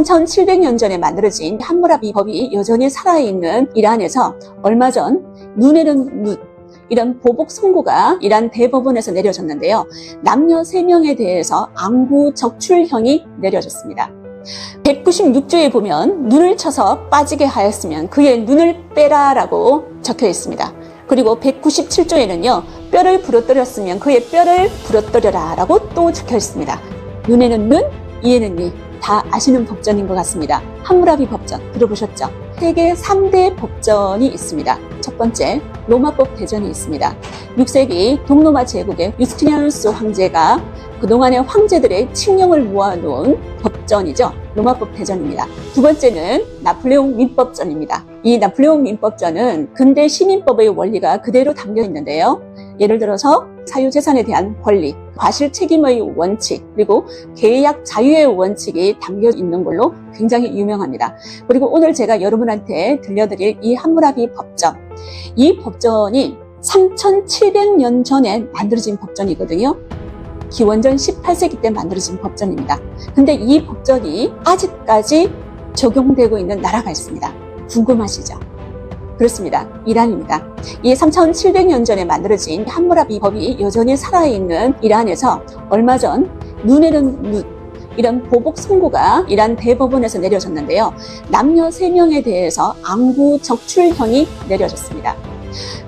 3700년 전에 만들어진 함무라비 법이 여전히 살아있는 이란에서 얼마 전 눈에는 눈, 이런 보복 선고가 이란 대법원에서 내려졌는데요. 남녀 3명에 대해서 안구 적출형이 내려졌습니다. 196조에 보면 눈을 쳐서 빠지게 하였으면 그의 눈을 빼라 라고 적혀 있습니다. 그리고 197조에는요. 뼈를 부러뜨렸으면 그의 뼈를 부러뜨려라 라고 또 적혀 있습니다. 눈에는 눈, 이에는 이. 다 아시는 법전인 것 같습니다. 함무라비 법전 들어보셨죠? 세계 3대 법전이 있습니다. 첫 번째, 로마법 대전이 있습니다. 6세기 동로마 제국의 유스티니아누스 황제가 그동안의 황제들의 칙령을 모아놓은 법전이죠. 로마법 대전입니다. 두 번째는 나폴레옹 민법전입니다. 이 나폴레옹 민법전은 근대 시민법의 원리가 그대로 담겨 있는데요. 예를 들어서 사유재산에 대한 권리, 과실 책임의 원칙, 그리고 계약 자유의 원칙이 담겨 있는 걸로 굉장히 유명합니다. 그리고 오늘 제가 여러분한테 들려드릴 이 함무라비 법전, 이 법전이 3700년 전에 만들어진 법전이거든요. 기원전 18세기 때 만들어진 법전입니다. 근데 이 법전이 아직까지 적용되고 있는 나라가 있습니다. 궁금하시죠? 그렇습니다. 이란입니다. 이 3700년 전에 만들어진 함무라비 법이 여전히 살아있는 이란에서 얼마 전 눈에는 눈, 이런 보복 선고가 이란 대법원에서 내려졌는데요. 남녀 3명에 대해서 안구 적출형이 내려졌습니다.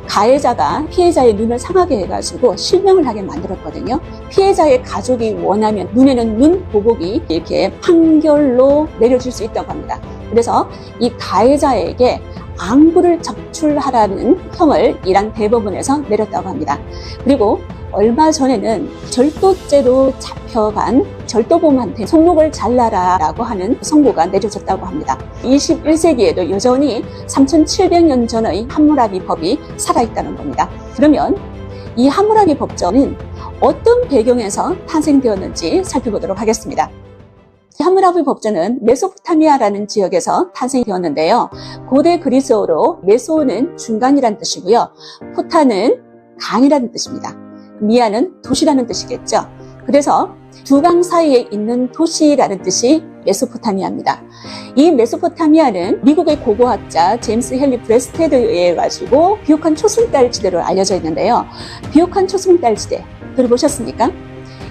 가해자가 피해자의 눈을 상하게 해가지고 실명을 하게 만들었거든요. 피해자의 가족이 원하면 눈에는 눈 보복이 이렇게 판결로 내려질 수 있다고 합니다. 그래서 이 가해자에게 안구를 적출하라는 형을 이란 대법원에서 내렸다고 합니다. 그리고 얼마 전에는 절도죄로 잡혀간 절도범한테 손목을 잘라라 라고 하는 선고가 내려졌다고 합니다. 21세기에도 여전히 3700년 전의 함무라비 법이 살아있다는 겁니다. 그러면 이 함무라비 법전은 어떤 배경에서 탄생되었는지 살펴보도록 하겠습니다. 함무라비 법전은 메소포타미아라는 지역에서 탄생되었는데요. 고대 그리스어로 메소는 중간이라는 뜻이고요. 포타는 강이라는 뜻입니다. 미아는 도시라는 뜻이겠죠. 그래서 두 강 사이에 있는 도시라는 뜻이 메소포타미아입니다. 이 메소포타미아는 미국의 고고학자 제임스 헨리 브레스테드에 의해 가지고 비옥한 초승달 지대로 알려져 있는데요. 비옥한 초승달 지대 들어보셨습니까?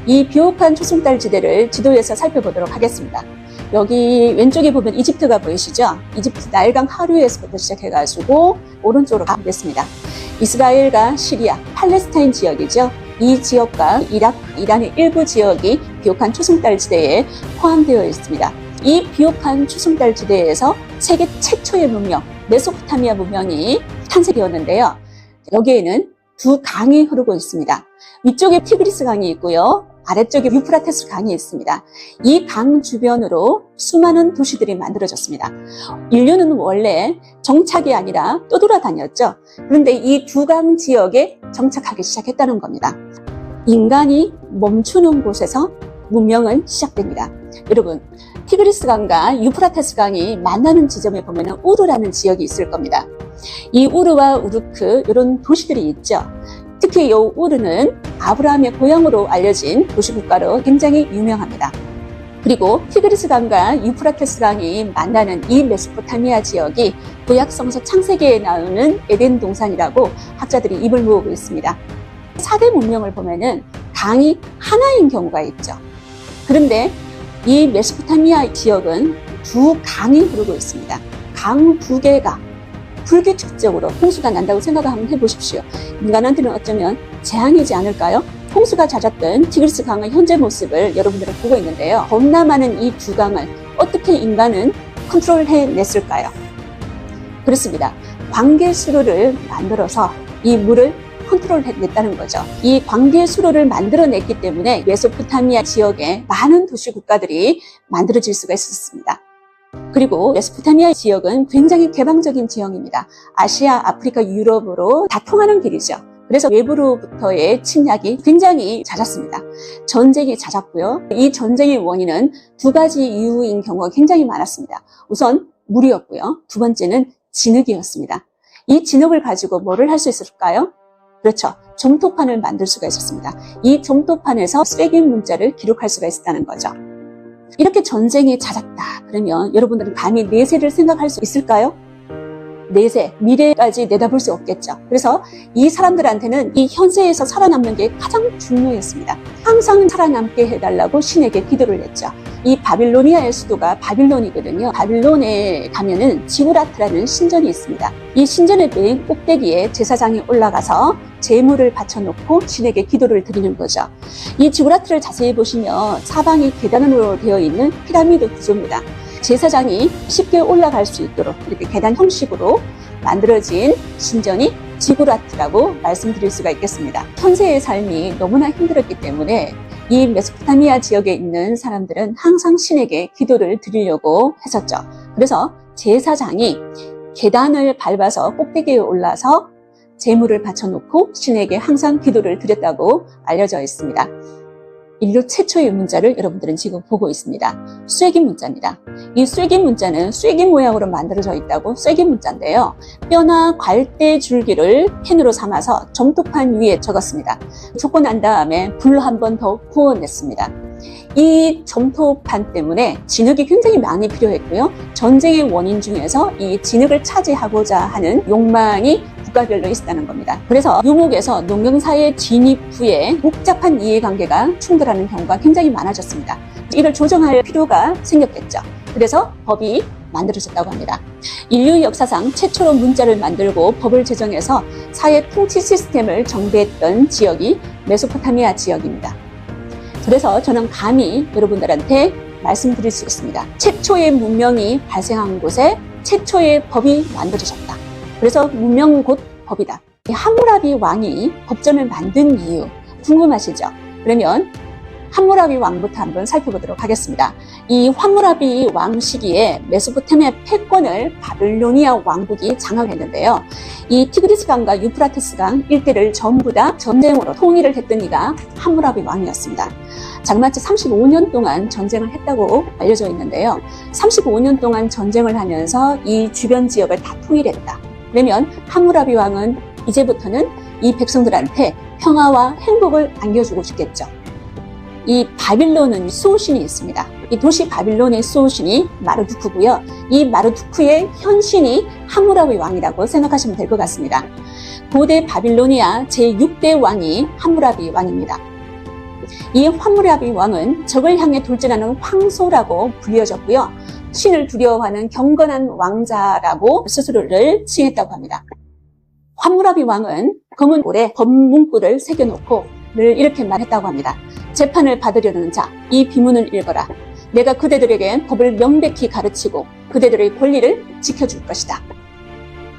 이 비옥한 초승달 지대를 지도에서 살펴보도록 하겠습니다. 여기 왼쪽에 보면 이집트가 보이시죠? 이집트 나일강 하류에서부터 시작해가지고 오른쪽으로 가겠습니다. 이스라엘과 시리아, 팔레스타인 지역이죠. 이 지역과 이라크, 이란의 일부 지역이 비옥한 초승달 지대에 포함되어 있습니다. 이 비옥한 초승달 지대에서 세계 최초의 문명, 메소포타미아 문명이 탄생되었는데요. 여기에는 두 강이 흐르고 있습니다. 위쪽에 티그리스 강이 있고요. 아래쪽에 유프라테스 강이 있습니다. 이 강 주변으로 수많은 도시들이 만들어졌습니다. 인류는 원래 정착이 아니라 떠돌아다녔죠. 그런데 이 두 강 지역에 정착하기 시작했다는 겁니다. 인간이 멈추는 곳에서 문명은 시작됩니다. 여러분, 티그리스 강과 유프라테스 강이 만나는 지점에 보면 우르라는 지역이 있을 겁니다. 이 우르와 우르크 이런 도시들이 있죠. 특히 이 우르는 아브라함의 고향으로 알려진 도시국가로 굉장히 유명합니다. 그리고 티그리스 강과 유프라테스 강이 만나는 이 메소포타미아 지역이 구약성서 창세기에 나오는 에덴 동산이라고 학자들이 입을 모으고 있습니다. 4대 문명을 보면은 강이 하나인 경우가 있죠. 그런데 이 메소포타미아 지역은 두 강이 흐르고 있습니다. 강 두 개가 불규칙적으로 홍수가 난다고 생각을 한번 해보십시오. 인간한테는 어쩌면 재앙이지 않을까요? 홍수가 잦았던 티그리스 강의 현재 모습을 여러분들은 보고 있는데요. 겁나 많은 이 두 강을 어떻게 인간은 컨트롤해냈을까요? 그렇습니다. 광계수로를 만들어서 이 물을 컨트롤해냈다는 거죠. 이 광계수로를 만들어냈기 때문에 메소포타미아 지역에 많은 도시 국가들이 만들어질 수가 있었습니다. 그리고 메소포타미아 지역은 굉장히 개방적인 지형입니다. 아시아, 아프리카, 유럽으로 다 통하는 길이죠. 그래서 외부로부터의 침략이 굉장히 잦았습니다. 전쟁이 잦았고요. 이 전쟁의 원인은 두 가지 이유인 경우가 굉장히 많았습니다. 우선 물이었고요. 두 번째는 진흙이었습니다. 이 진흙을 가지고 뭐를 할 수 있을까요? 그렇죠. 점토판을 만들 수가 있었습니다. 이 점토판에서 쓰레기 문자를 기록할 수가 있었다는 거죠. 이렇게 전쟁이 잦았다 그러면 여러분들은 감히 내세를 생각할 수 있을까요? 내세, 미래까지 내다볼 수 없겠죠. 그래서 이 사람들한테는 이 현세에서 살아남는 게 가장 중요했습니다. 항상 살아남게 해달라고 신에게 기도를 했죠. 이 바빌로니아의 수도가 바빌론이거든요. 바빌론에 가면은 지구라트라는 신전이 있습니다. 이 신전의 맨 꼭대기에 제사장이 올라가서 제물을 바쳐놓고 신에게 기도를 드리는 거죠. 이 지구라트를 자세히 보시면 사방이 계단으로 되어 있는 피라미드 구조입니다. 제사장이 쉽게 올라갈 수 있도록 이렇게 계단 형식으로 만들어진 신전이 지구라트라고 말씀드릴 수가 있겠습니다. 현세의 삶이 너무나 힘들었기 때문에 이 메소포타미아 지역에 있는 사람들은 항상 신에게 기도를 드리려고 했었죠. 그래서 제사장이 계단을 밟아서 꼭대기에 올라서 제물을 바쳐놓고 신에게 항상 기도를 드렸다고 알려져 있습니다. 인류 최초의 문자를 여러분들은 지금 보고 있습니다. 쐐기 문자입니다. 이 쐐기 문자는 쐐기 모양으로 만들어져 있다고 쐐기 문자인데요. 뼈나 갈대 줄기를 펜으로 삼아서 점토판 위에 적었습니다. 적고 난 다음에 불 한 번 더 구워냈습니다. 이 점토판 때문에 진흙이 굉장히 많이 필요했고요. 전쟁의 원인 중에서 이 진흙을 차지하고자 하는 욕망이 국가별로 있었다는 겁니다. 그래서 유목에서 농경사의 진입 후에 복잡한 이해관계가 충돌하는 경우가 굉장히 많아졌습니다. 이를 조정할 필요가 생겼겠죠. 그래서 법이 만들어졌다고 합니다. 인류 역사상 최초로 문자를 만들고 법을 제정해서 사회 통치 시스템을 정비했던 지역이 메소포타미아 지역입니다. 그래서 저는 감히 여러분들한테 말씀드릴 수 있습니다. 최초의 문명이 발생한 곳에 최초의 법이 만들어졌다. 그래서 문명은 곧 법이다. 함무라비 왕이 법전을 만든 이유 궁금하시죠? 그러면 함무라비 왕부터 한번 살펴보도록 하겠습니다. 이 함무라비 왕 시기에 메소포타미아 패권을 바빌로니아 왕국이 장악했는데요. 이 티그리스 강과 유프라테스 강 일대를 전부 다 전쟁으로 통일을 했던 이가 함무라비 왕이었습니다. 자그마치 35년 동안 전쟁을 했다고 알려져 있는데요. 35년 동안 전쟁을 하면서 이 주변 지역을 다 통일했다. 그러면 함무라비 왕은 이제부터는 이 백성들한테 평화와 행복을 안겨주고 싶겠죠. 이 바빌론은 수호신이 있습니다. 이 도시 바빌론의 수호신이 마르두크고요. 이 마르두크의 현신이 함무라비 왕이라고 생각하시면 될 것 같습니다. 고대 바빌로니아 제6대 왕이 함무라비 왕입니다. 이 함무라비 왕은 적을 향해 돌진하는 황소라고 불려졌고요. 신을 두려워하는 경건한 왕자라고 스스로를 칭했다고 합니다. 함무라비 왕은 검은 돌에 법문구를 새겨놓고 늘 이렇게 말했다고 합니다. 재판을 받으려는 자, 이 비문을 읽어라. 내가 그대들에게 법을 명백히 가르치고 그대들의 권리를 지켜줄 것이다.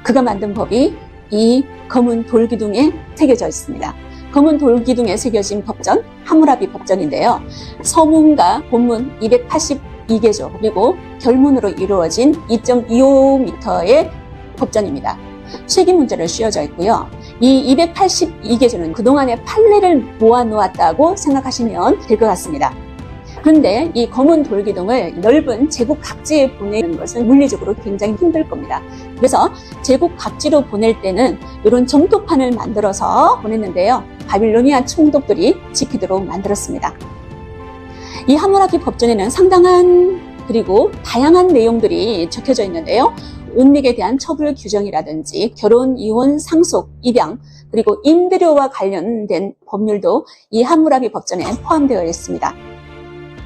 그가 만든 법이 이 검은 돌기둥에 새겨져 있습니다. 검은 돌기둥에 새겨진 법전, 함무라비 법전인데요. 서문과 본문 282개조 그리고 결문으로 이루어진 2.25m의 법전입니다. 쐐기 문자를 씌워져 있고요. 이 282개조는 그동안의 판례를 모아놓았다고 생각하시면 될 것 같습니다. 그런데 이 검은 돌기둥을 넓은 제국 각지에 보내는 것은 물리적으로 굉장히 힘들 겁니다. 그래서 제국 각지로 보낼 때는 이런 점토판을 만들어서 보냈는데요. 바빌로니아 총독들이 지키도록 만들었습니다. 이 함무라비 법전에는 상당한 그리고 다양한 내용들이 적혀져 있는데요. 은닉에 대한 처벌 규정이라든지 결혼, 이혼, 상속, 입양, 그리고 임대료와 관련된 법률도 이 함무라비 법전에 포함되어 있습니다.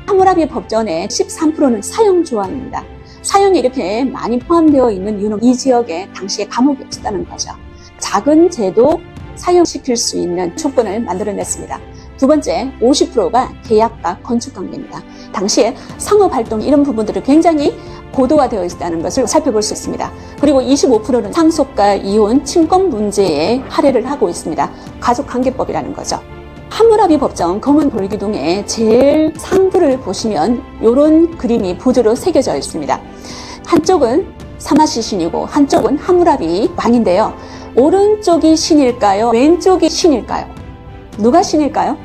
함무라비 법전의 13%는 사형 조항입니다. 사형이 이렇게 많이 포함되어 있는 이유는 이 지역에 당시에 감옥이 없었다는 거죠. 작은 죄도 사형시킬 수 있는 조건을 만들어냈습니다. 두 번째, 50%가 계약과 건축관계입니다. 당시에 상업활동 이런 부분들이 굉장히 고도화되어 있다는 것을 살펴볼 수 있습니다. 그리고 25%는 상속과 이혼, 친권 문제에 할애를 하고 있습니다. 가족관계법이라는 거죠. 함무라비 법전 검은 돌기둥의 제일 상부를 보시면 이런 그림이 보조로 새겨져 있습니다. 한쪽은 사마시 신이고 한쪽은 함무라비 왕인데요. 오른쪽이 신일까요? 왼쪽이 신일까요? 누가 신일까요?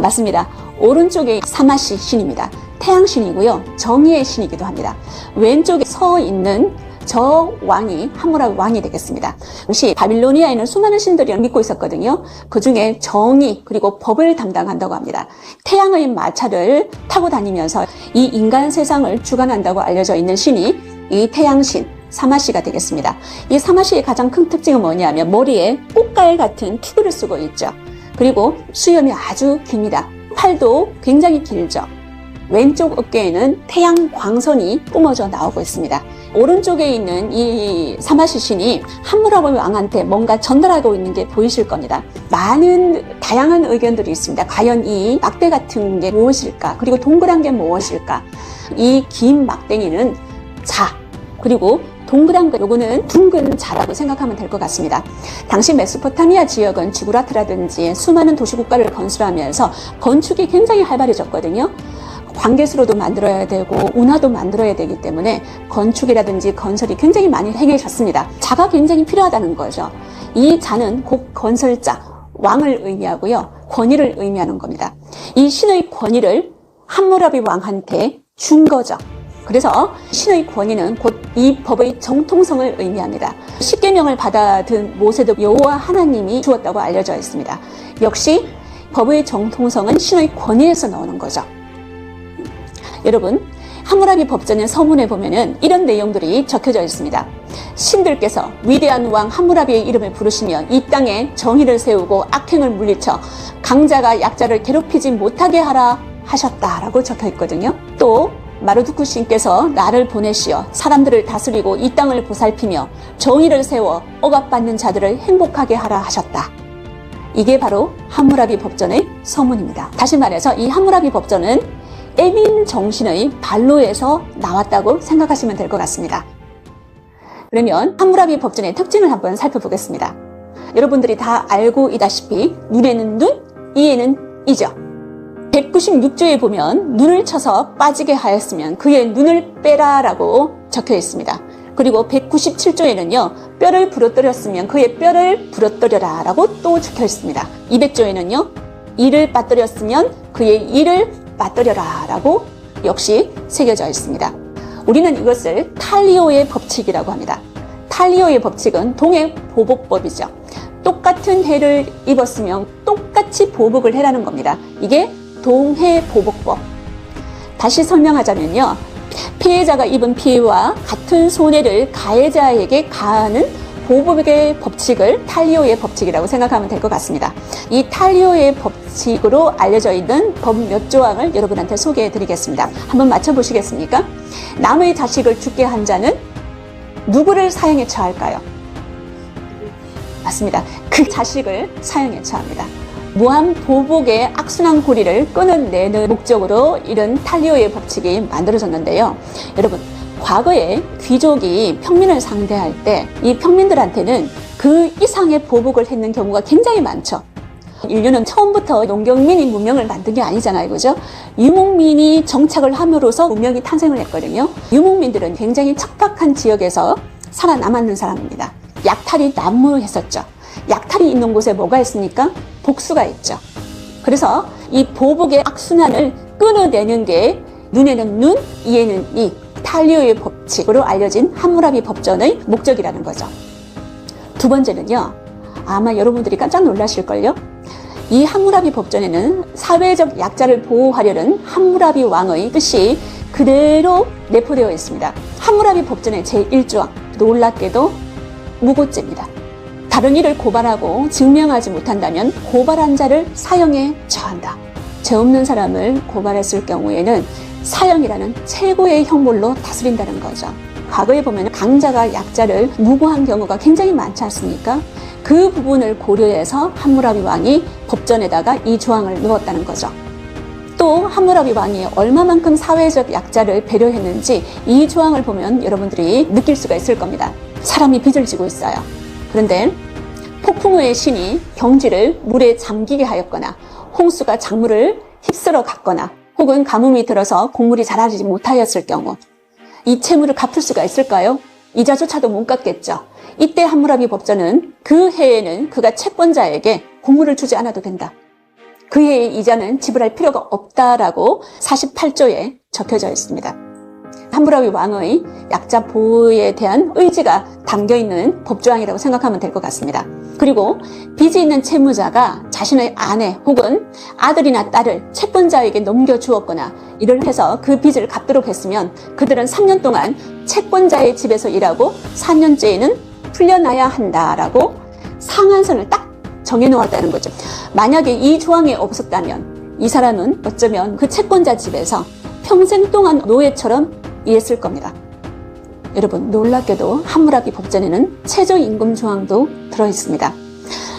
맞습니다. 오른쪽이 사마시 신입니다. 태양신이고요. 정의의 신이기도 합니다. 왼쪽에 서 있는 저 왕이 함무라비 왕이 되겠습니다. 당시 바빌로니아에는 수많은 신들이 믿고 있었거든요. 그 중에 정의 그리고 법을 담당한다고 합니다. 태양의 마차를 타고 다니면서 이 인간 세상을 주관한다고 알려져 있는 신이 이 태양신 사마시가 되겠습니다. 이 사마시의 가장 큰 특징은 뭐냐면 머리에 꽃갈 같은 투구를 쓰고 있죠. 그리고 수염이 아주 깁니다. 팔도 굉장히 길죠. 왼쪽 어깨에는 태양 광선이 뿜어져 나오고 있습니다. 오른쪽에 있는 이 사마시 신이 함무라비 왕한테 뭔가 전달하고 있는 게 보이실 겁니다. 많은 다양한 의견들이 있습니다. 과연 이 막대 같은 게 무엇일까? 그리고 동그란 게 무엇일까? 이 긴 막대기는 자, 그리고 동그란 거, 요거는 둥근 자라고 생각하면 될 것 같습니다. 당시 메소포타미아 지역은 지구라트라든지 수많은 도시국가를 건설하면서 건축이 굉장히 활발해졌거든요. 광개수로도 만들어야 되고 운하도 만들어야 되기 때문에 건축이라든지 건설이 굉장히 많이 행해졌습니다. 자가 굉장히 필요하다는 거죠. 이 자는 곧 건설자, 왕을 의미하고요. 권위를 의미하는 겁니다. 이 신의 권위를 함무라비 왕한테 준 거죠. 그래서 신의 권위는 곧 이 법의 정통성을 의미합니다. 십계명을 받아든 모세도 여호와 하나님이 주었다고 알려져 있습니다. 역시 법의 정통성은 신의 권위에서 나오는 거죠. 여러분, 함무라비 법전의 서문에 보면은 이런 내용들이 적혀져 있습니다. 신들께서 위대한 왕 함무라비의 이름을 부르시며 이 땅에 정의를 세우고 악행을 물리쳐 강자가 약자를 괴롭히지 못하게 하라 하셨다라고 적혀 있거든요. 또 마르두크 신께서 나를 보내시어 사람들을 다스리고 이 땅을 보살피며 정의를 세워 억압받는 자들을 행복하게 하라 하셨다. 이게 바로 함무라비 법전의 서문입니다. 다시 말해서 이 함무라비 법전은 에민 정신의 발로에서 나왔다고 생각하시면 될 것 같습니다. 그러면 함무라비 법전의 특징을 한번 살펴보겠습니다. 여러분들이 다 알고 있다시피 눈에는 눈, 이에는 이죠. 196조에 보면 눈을 쳐서 빠지게 하였으면 그의 눈을 빼라라고 적혀 있습니다. 그리고 197조에는요. 뼈를 부러뜨렸으면 그의 뼈를 부러뜨려라 라고 또 적혀 있습니다. 200조에는요. 이를 빠뜨렸으면 그의 이를 빠뜨려라 라고 역시 새겨져 있습니다. 우리는 이것을 탈리오의 법칙이라고 합니다. 탈리오의 법칙은 동해 보복법이죠. 똑같은 해를 입었으면 똑같이 보복을 해라는 겁니다. 이게 동해보복법. 다시 설명하자면요. 피해자가 입은 피해와 같은 손해를 가해자에게 가하는 보복의 법칙을 탈리오의 법칙이라고 생각하면 될 것 같습니다. 이 탈리오의 법칙으로 알려져 있는 법 몇 조항을 여러분한테 소개해 드리겠습니다. 한번 맞춰보시겠습니까? 남의 자식을 죽게 한 자는 누구를 사형에 처할까요? 맞습니다. 그 자식을 사형에 처합니다. 무한 보복의 악순환 고리를 끊어내는 목적으로 이런 탈리오의 법칙이 만들어졌는데요. 여러분, 과거에 귀족이 평민을 상대할 때 이 평민들한테는 그 이상의 보복을 했는 경우가 굉장히 많죠. 인류는 처음부터 농경민이 문명을 만든 게 아니잖아요. 그죠? 유목민이 정착을 함으로써 문명이 탄생을 했거든요. 유목민들은 굉장히 척박한 지역에서 살아남았는 사람입니다. 약탈이 난무했었죠. 약탈이 있는 곳에 뭐가 있습니까? 복수가 있죠. 그래서 이 보복의 악순환을 끊어내는 게 눈에는 눈, 이에는 이 탈리오의 법칙으로 알려진 함무라비 법전의 목적이라는 거죠. 두 번째는요. 아마 여러분들이 깜짝 놀라실걸요. 이 함무라비 법전에는 사회적 약자를 보호하려는 함무라비 왕의 뜻이 그대로 내포되어 있습니다. 함무라비 법전의 제1조항, 놀랍게도 무고죄입니다. 다른 이를 고발하고 증명하지 못한다면 고발한 자를 사형에 처한다. 죄 없는 사람을 고발했을 경우에는 사형이라는 최고의 형벌로 다스린다는 거죠. 과거에 보면 강자가 약자를 무고한 경우가 굉장히 많지 않습니까? 그 부분을 고려해서 함무라비 왕이 법전에다가 이 조항을 넣었다는 거죠. 또 함무라비 왕이 얼마만큼 사회적 약자를 배려했는지 이 조항을 보면 여러분들이 느낄 수가 있을 겁니다. 사람이 빚을 지고 있어요. 그런데 폭풍우의 신이 경지를 물에 잠기게 하였거나 홍수가 작물을 휩쓸어 갔거나 혹은 가뭄이 들어서 곡물이 자라지 못하였을 경우 이 채무를 갚을 수가 있을까요? 이자조차도 못 갚겠죠. 이때 함무라비 법전은 그 해에는 그가 채권자에게 곡물을 주지 않아도 된다. 그 해의 이자는 지불할 필요가 없다라고 48조에 적혀져 있습니다. 함무라비 왕의 약자 보호에 대한 의지가 담겨있는 법조항이라고 생각하면 될 것 같습니다. 그리고 빚이 있는 채무자가 자신의 아내 혹은 아들이나 딸을 채권자에게 넘겨주었거나 이를 해서 그 빚을 갚도록 했으면 그들은 3년 동안 채권자의 집에서 일하고 4년째에는 풀려나야 한다라고 상한선을 딱 정해놓았다는 거죠. 만약에 이 조항이 없었다면 이 사람은 어쩌면 그 채권자 집에서 평생 동안 노예처럼 일했을 겁니다. 여러분, 놀랍게도 함무라비 법전에는 최저임금 조항도 들어있습니다.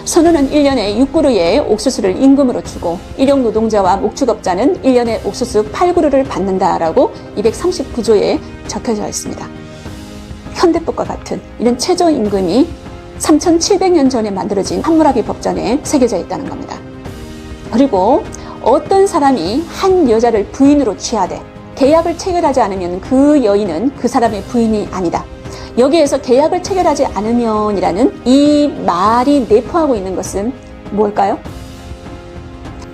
선원은 1년에 6그루의 옥수수를 임금으로 주고 일용 노동자와 목축업자는 1년에 옥수수 8그루를 받는다라고 239조에 적혀져 있습니다. 현대법과 같은 이런 최저임금이 3700년 전에 만들어진 함무라비 법전에 새겨져 있다는 겁니다. 그리고 어떤 사람이 한 여자를 부인으로 취하되 계약을 체결하지 않으면 그 여인은 그 사람의 부인이 아니다. 여기에서 계약을 체결하지 않으면이라는 이 말이 내포하고 있는 것은 뭘까요?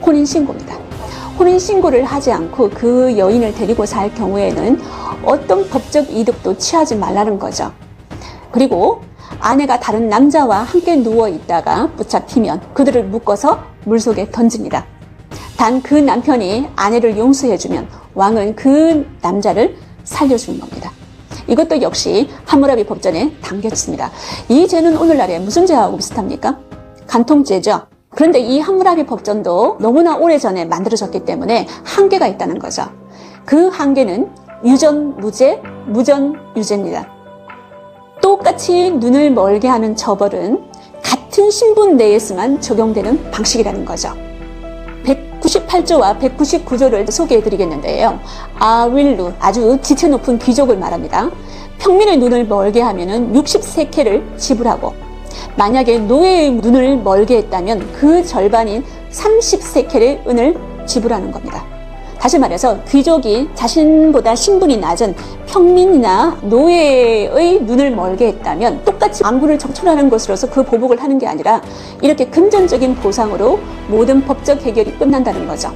혼인신고입니다. 혼인신고를 하지 않고 그 여인을 데리고 살 경우에는 어떤 법적 이득도 취하지 말라는 거죠. 그리고 아내가 다른 남자와 함께 누워 있다가 붙잡히면 그들을 묶어서 물속에 던집니다. 단 그 남편이 아내를 용서해주면 왕은 그 남자를 살려주는 겁니다. 이것도 역시 함무라비 법전에 담겨있습니다. 이 죄는 오늘날에 무슨 죄하고 비슷합니까? 간통죄죠. 그런데 이 함무라비 법전도 너무나 오래전에 만들어졌기 때문에 한계가 있다는 거죠. 그 한계는 유전무죄, 무전유죄입니다. 똑같이 눈을 멀게 하는 처벌은 같은 신분 내에서만 적용되는 방식이라는 거죠. 198조와 199조를 소개해드리겠는데요. 아윌루, 아주 지체 높은 귀족을 말합니다. 평민의 눈을 멀게 하면은 60세케를 지불하고 만약에 노예의 눈을 멀게 했다면 그 절반인 30세켈의 은을 지불하는 겁니다. 다시 말해서 귀족이 자신보다 신분이 낮은 평민이나 노예의 눈을 멀게 했다면 똑같이 왕군을 정출하는 것으로서 그 보복을 하는 게 아니라 이렇게 금전적인 보상으로 모든 법적 해결이 끝난다는 거죠.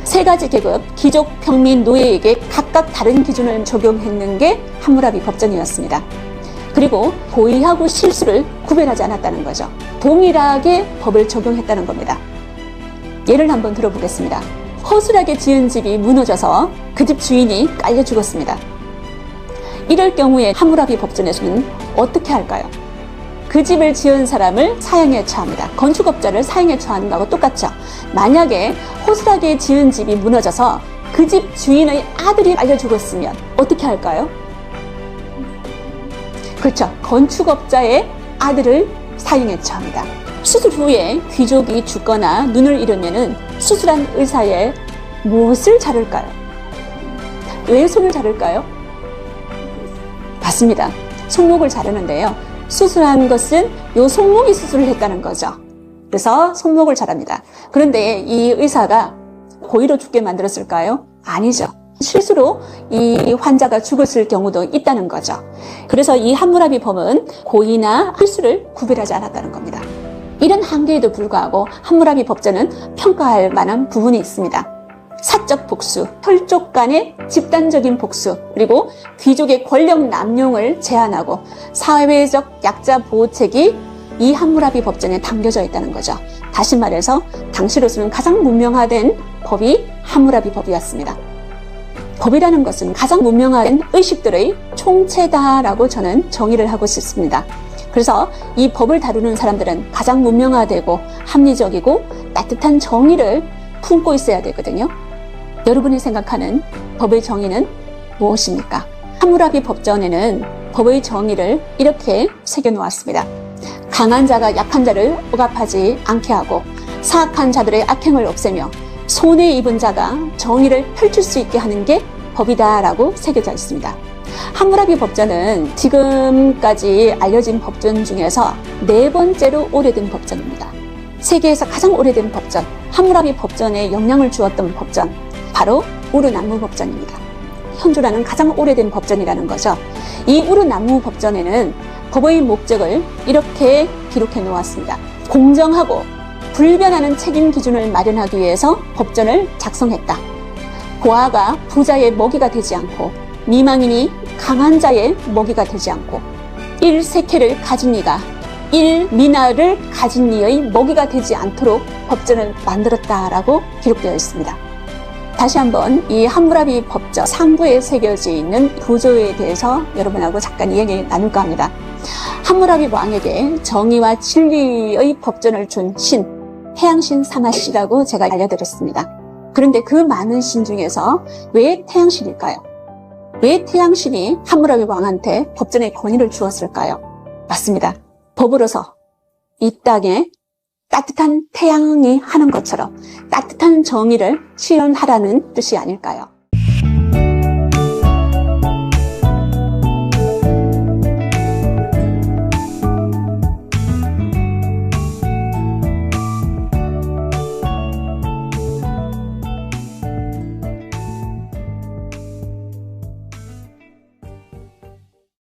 세 가지 계급, 귀족, 평민, 노예에게 각각 다른 기준을 적용했는 게 함무라비 법전이었습니다. 그리고 고의하고 실수를 구별하지 않았다는 거죠. 동일하게 법을 적용했다는 겁니다. 예를 한번 들어보겠습니다. 허술하게 지은 집이 무너져서 그 집 주인이 깔려 죽었습니다. 이럴 경우에 함무라비 법전에서는 어떻게 할까요? 그 집을 지은 사람을 사형에 처합니다. 건축업자를 사형에 처하는 거하고 똑같죠. 만약에 허술하게 지은 집이 무너져서 그 집 주인의 아들이 깔려 죽었으면 어떻게 할까요? 그렇죠. 건축업자의 아들을 사형에 처합니다. 수술 후에 귀족이 죽거나 눈을 잃으면은 수술한 의사의 무엇을 자를까요? 왜 손을 자를까요? 맞습니다. 손목을 자르는데요. 수술한 것은 요 손목이 수술을 했다는 거죠. 그래서 손목을 자릅니다. 그런데 이 의사가 고의로 죽게 만들었을까요? 아니죠. 실수로 이 환자가 죽었을 경우도 있다는 거죠. 그래서 이 함무라비 법은 고의나 실수를 구별하지 않았다는 겁니다. 이런 한계에도 불구하고 함무라비 법전은 평가할 만한 부분이 있습니다. 사적 복수, 혈족 간의 집단적인 복수, 그리고 귀족의 권력 남용을 제한하고 사회적 약자 보호책이 이 함무라비 법전에 담겨져 있다는 거죠. 다시 말해서 당시로서는 가장 문명화된 법이 함무라비 법이었습니다. 법이라는 것은 가장 문명화된 의식들의 총체다라고 저는 정의를 하고 싶습니다. 그래서 이 법을 다루는 사람들은 가장 문명화되고 합리적이고 따뜻한 정의를 품고 있어야 되거든요. 여러분이 생각하는 법의 정의는 무엇입니까? 함무라비 법전에는 법의 정의를 이렇게 새겨놓았습니다. 강한 자가 약한 자를 억압하지 않게 하고 사악한 자들의 악행을 없애며 손해 입은 자가 정의를 펼칠 수 있게 하는 게 법이다라고 새겨져 있습니다. 함무라비 법전은 지금까지 알려진 법전 중에서 4번째로 오래된 법전입니다. 세계에서 가장 오래된 법전, 함무라비 법전에 영향을 주었던 법전, 바로 우르남무 법전입니다. 현존하는 가장 오래된 법전이라는 거죠. 이 우르남무 법전에는 법의 목적을 이렇게 기록해 놓았습니다. 공정하고 불변하는 책임 기준을 마련하기 위해서 법전을 작성했다. 고아가 부자의 먹이가 되지 않고 미망인이 강한 자의 먹이가 되지 않고 일세케를 가진 이가 일미나를 가진 이의 먹이가 되지 않도록 법전을 만들었다라고 기록되어 있습니다. 다시 한번 이 함무라비 법전 상부에 새겨져 있는 구조에 대해서 여러분하고 잠깐 이야기 나눌까 합니다. 함무라비 왕에게 정의와 진리의 법전을 준 신, 태양신 사마씨라고 제가 알려드렸습니다. 그런데 그 많은 신 중에서 왜 태양신일까요? 왜 태양신이 함무라비 왕한테 법전의 권위를 주었을까요? 맞습니다. 법으로서 이 땅에 따뜻한 태양이 하는 것처럼 따뜻한 정의를 실현하라는 뜻이 아닐까요?